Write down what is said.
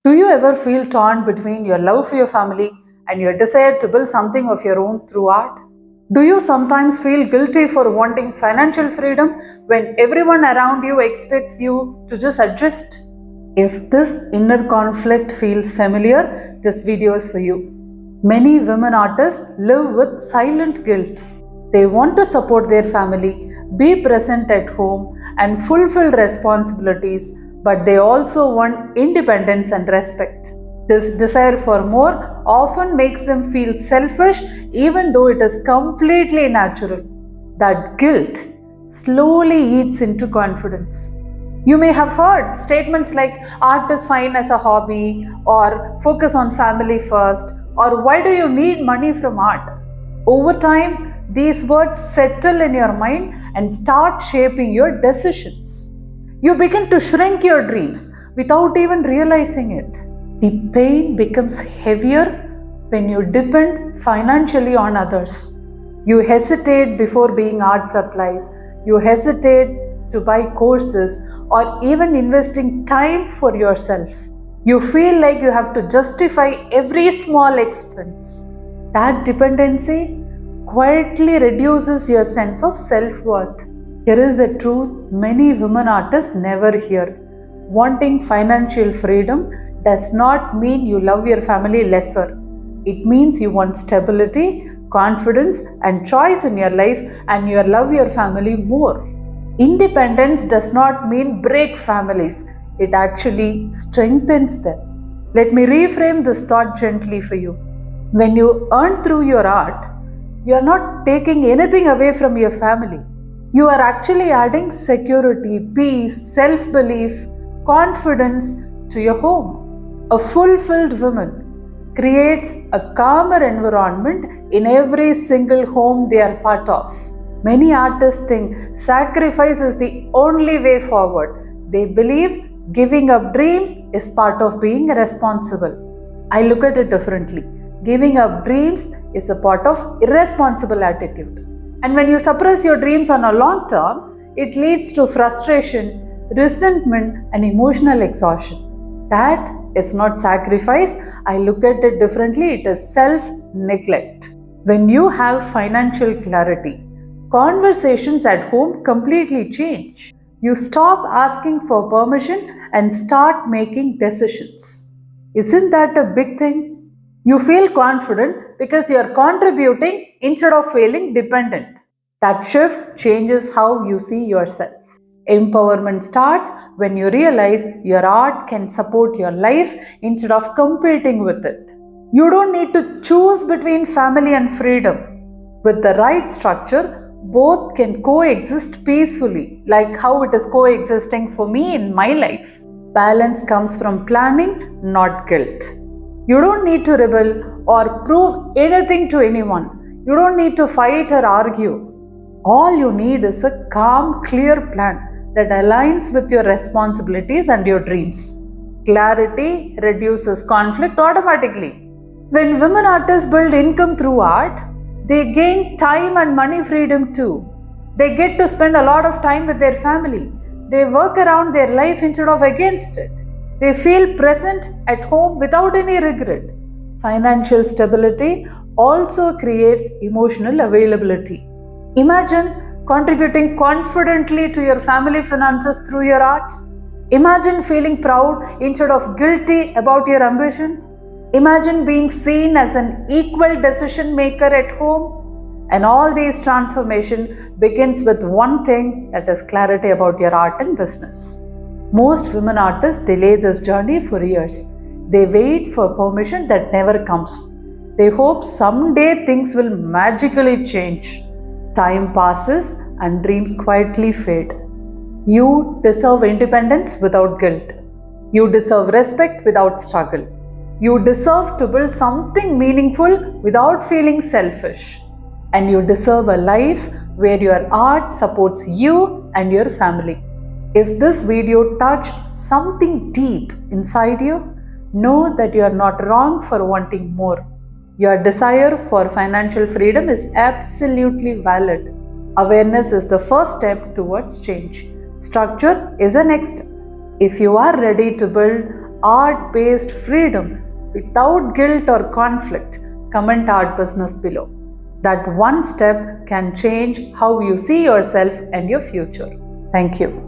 Do you ever feel torn between your love for your family and your desire to build something of your own through art? Do you sometimes feel guilty for wanting financial freedom when everyone around you expects you to just adjust? If this inner conflict feels familiar, this video is for you. Many women artists live with silent guilt. They want to support their family, be present at home, and fulfill responsibilities, but they also want independence and respect. This desire for more often makes them feel selfish, even though it is completely natural. That guilt slowly eats into confidence. You may have heard statements like art is fine as a hobby, or focus on family first, or why do you need money from art? Over time, these words settle in your mind and start shaping your decisions. You begin to shrink your dreams without even realizing it. The pain becomes heavier when you depend financially on others. You hesitate before buying art supplies. You hesitate to buy courses or even investing time for yourself. You feel like you have to justify every small expense. That dependency quietly reduces your sense of self-worth. Here is the truth many women artists never hear. Wanting financial freedom does not mean you love your family lesser. It means you want stability, confidence, and choice in your life, and you love your family more. Independence does not mean break families, it actually strengthens them. Let me reframe this thought gently for you. When you earn through your art, you are not taking anything away from your family. You are actually adding security, peace, self belief, confidence to your home. A fulfilled woman creates a calmer environment in every single home they are part of. Many artists think sacrifice is the only way forward. They believe giving up dreams is part of being responsible. I look at it differently. Giving up dreams is a part of irresponsible attitude. And when you suppress your dreams on a long term, it leads to frustration, resentment, and emotional exhaustion. That is not sacrifice. I look at it differently. It is self-neglect. When you have financial clarity, conversations at home completely change. You stop asking for permission and start making decisions. Isn't that a big thing? You feel confident because you are contributing instead of feeling dependent. That shift changes how you see yourself. Empowerment starts when you realize your art can support your life instead of competing with it. You don't need to choose between family and freedom. With the right structure, both can coexist peacefully, like how it is coexisting for me in my life. Balance comes from planning, not guilt. You don't need to rebel or prove anything to anyone. You don't need to fight or argue. All you need is a calm, clear plan that aligns with your responsibilities and your dreams. Clarity reduces conflict automatically. When women artists build income through art, they gain time and money freedom too. They get to spend a lot of time with their family. They work around their life instead of against it. They feel present at home without any regret. Financial stability also creates emotional availability. Imagine contributing confidently to your family finances through your art. Imagine feeling proud instead of guilty about your ambition. Imagine being seen as an equal decision maker at home. And all these transformation begins with one thing, that is clarity about your art and business. Most women artists delay this journey for years. They wait for permission that never comes. They hope someday things will magically change. Time passes and dreams quietly fade. You deserve independence without guilt. You deserve respect without struggle. You deserve to build something meaningful without feeling selfish. And you deserve a life where your art supports you and your family. If this video touched something deep inside you, know that you are not wrong for wanting more. Your desire for financial freedom is absolutely valid. Awareness is the first step towards change. Structure is the next step. If you are ready to build art-based freedom without guilt or conflict? Comment art business below. That one step can change how you see yourself and your future. Thank you.